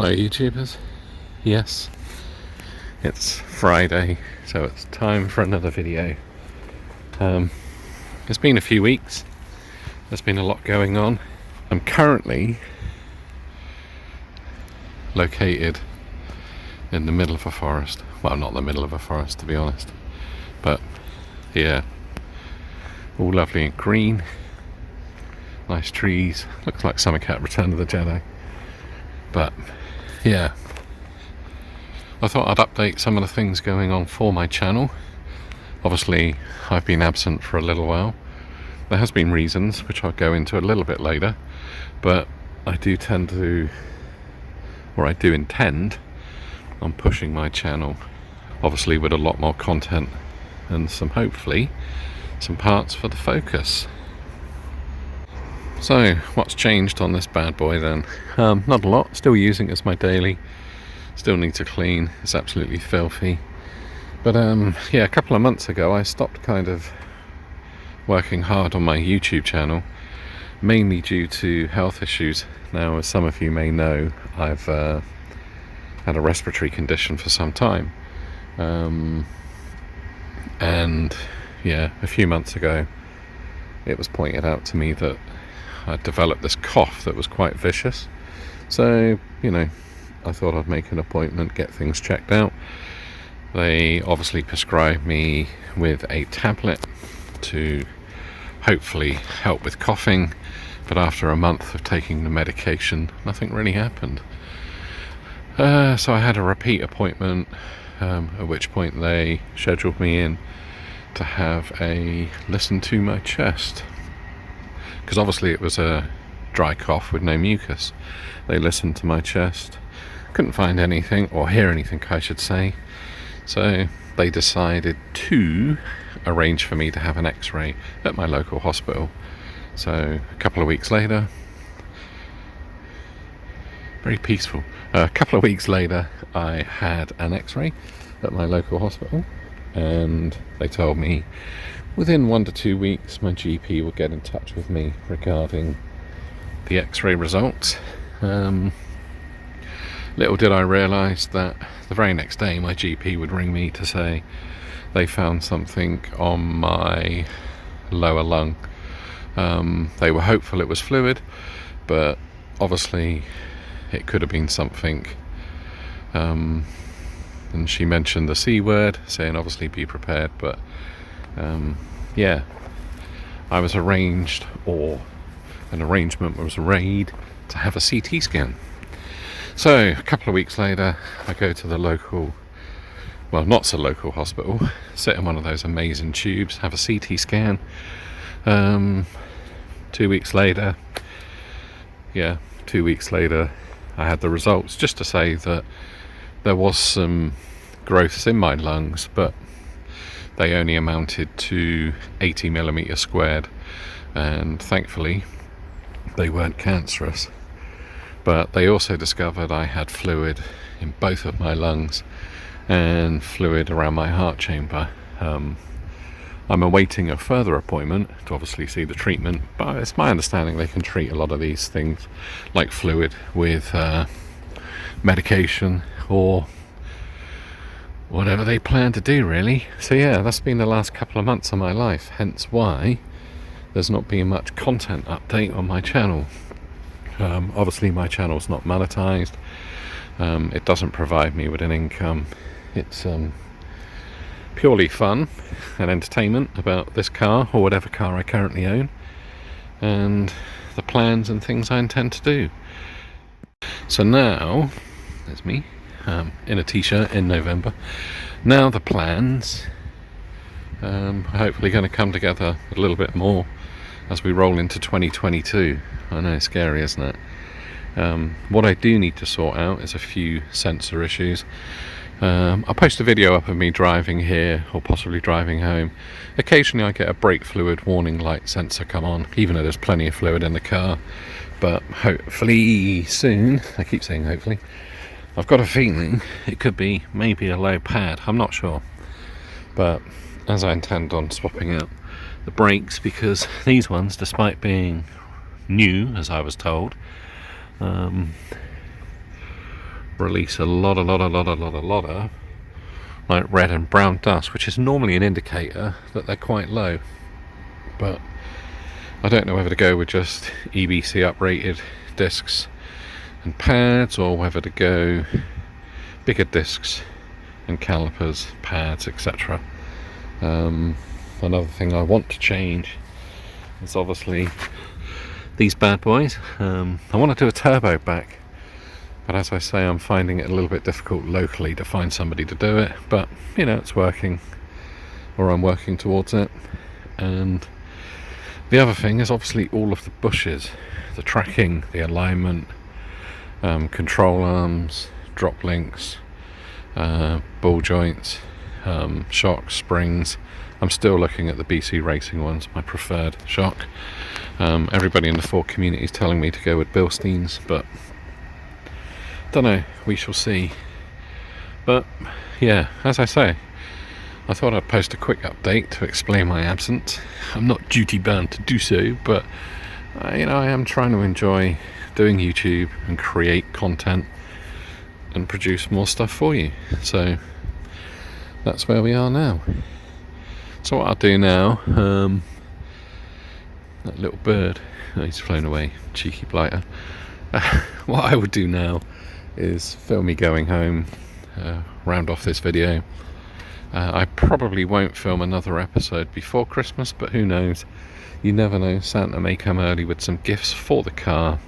Hello YouTubers. Yes, it's Friday, so it's time for another video. It's been a few weeks. There's been a lot going on. I'm currently located in the middle of a forest. Well, not the middle of a forest, to be honest, but yeah, all lovely and green, nice trees. Looks like Summer Cat Return of the Jedi. But yeah, I thought I'd update some of the things going on for my channel. Obviously, I've been absent for a little while. There has been reasons, which I'll go into a little bit later, but I do intend on pushing my channel, obviously with a lot more content and hopefully some parts for the focus. So, what's changed on this bad boy then? Not a lot. Still using it as my daily. Still need to clean. It's absolutely filthy. But yeah, a couple of months ago I stopped kind of working hard on my YouTube channel, mainly due to health issues. Now, as some of you may know, I've had a respiratory condition for some time. And yeah, a few months ago it was pointed out to me that I developed this cough that was quite vicious. So, you know, I thought I'd make an appointment, get things checked out. They obviously prescribed me with a tablet to hopefully help with coughing, but after a month of taking the medication, nothing really happened. So I had a repeat appointment, at which point they scheduled me in to have a listen to my chest, because obviously it was a dry cough with no mucus. They listened to my chest, couldn't find anything, or hear anything I should say, so they decided to arrange for me to have an x-ray at my local hospital. So a couple of weeks later, very peaceful, a couple of weeks later I had an x-ray at my local hospital, and they told me within 1 to 2 weeks my GP will get in touch with me regarding the x-ray results. Little did I realise that the very next day my GP would ring me to say they found something on my lower lung. They were hopeful it was fluid, but obviously it could have been something. And she mentioned the C word, saying obviously be prepared, but yeah, I was arranged, or an arrangement was made to have a CT scan. So a couple of weeks later I go to the local, well, not so local hospital, sit in one of those amazing tubes, have a CT scan. 2 weeks later, I had the results, just to say that there was some growths in my lungs, but they only amounted to 80 millimeters squared, and thankfully they weren't cancerous. But they also discovered I had fluid in both of my lungs and fluid around my heart chamber. I'm awaiting a further appointment to obviously see the treatment, but it's my understanding they can treat a lot of these things like fluid with medication or whatever they plan to do, really. So yeah, that's been the last couple of months of my life, hence why there's not been much content update on my channel. Obviously my channel's not monetized. It doesn't provide me with an income. It's purely fun and entertainment about this car, or whatever car I currently own, and the plans and things I intend to do. So now, there's me, in a t-shirt in November. Now the plans are hopefully going to come together a little bit more as we roll into 2022. I know, scary, isn't it? What I do need to sort out is a few sensor issues. I'll post a video up of me driving here, or possibly driving home. Occasionally I get a brake fluid warning light sensor come on, even though there's plenty of fluid in the car. But hopefully soon, I keep saying hopefully, I've got a feeling it could be maybe a low pad, I'm not sure. But as I intend on swapping out the brakes, because these ones, despite being new, as I was told, release a lot of like red and brown dust, which is normally an indicator that they're quite low. But I don't know whether to go with just EBC uprated discs and pads, or whether to go bigger discs and calipers, pads, etc. Another thing I want to change is obviously these bad boys. I want to do a turbo back, but as I say, I'm finding it a little bit difficult locally to find somebody to do it, but you know, it's working, or I'm working towards it. And the other thing is obviously all of the bushes, the tracking, the alignment, control arms, drop links, ball joints, shocks, springs. I'm still looking at the BC Racing ones, my preferred shock. Everybody in the Ford community is telling me to go with Bilsteins, but don't know, we shall see. But yeah, as I say, I thought I'd post a quick update to explain my absence. I'm not duty bound to do so, but you know, I am trying to enjoy doing YouTube and create content and produce more stuff for you. So that's where we are now. So what I'll do now, that little bird, oh, he's flown away, cheeky blighter. What I would do now is film me going home, round off this video. I probably won't film another episode before Christmas, but who knows, you never know, Santa may come early with some gifts for the car,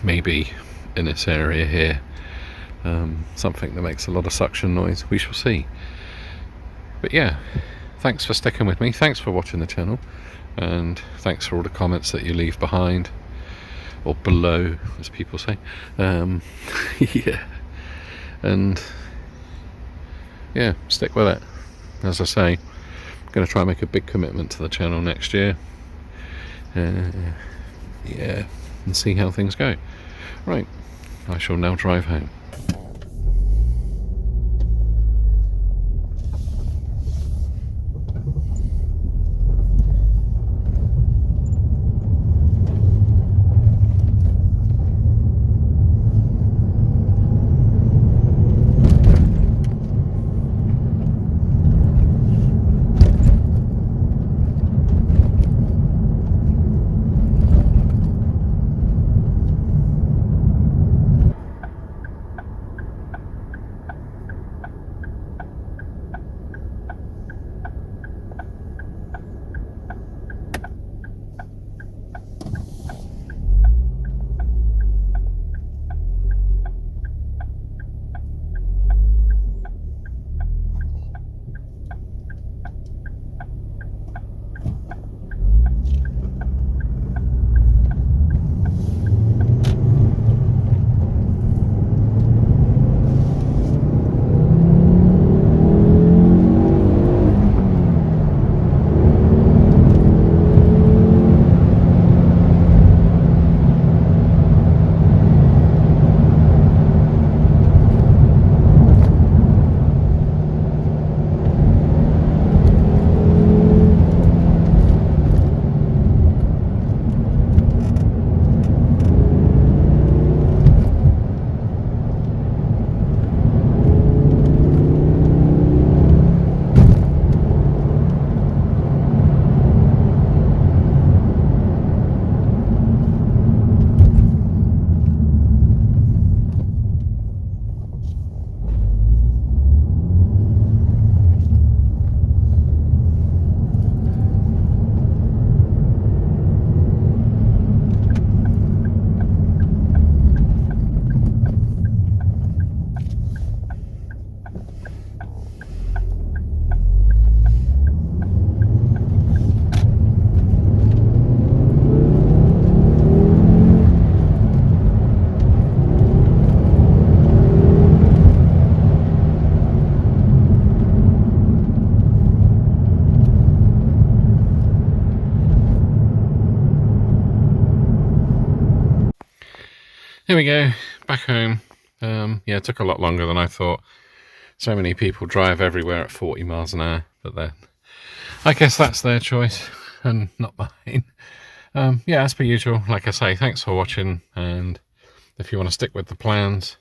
maybe in this area here, something that makes a lot of suction noise, we shall see. But yeah, thanks for sticking with me, thanks for watching the channel, and thanks for all the comments that you leave behind, or below, as people say. Yeah, and yeah, stick with it. As I say, I'm going to try and make a big commitment to the channel next year. Yeah, and see how things go. Right, I shall now drive home. Here we go, back home. Yeah, it took a lot longer than I thought. So many people drive everywhere at 40 miles an hour, but then I guess that's their choice and not mine. Yeah, as per usual, like I say, thanks for watching, and If you want to stick with the plans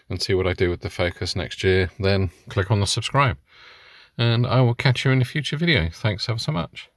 and see what I do with the Focus next year, then click on the subscribe. And I will catch you in a future video. Thanks ever so much.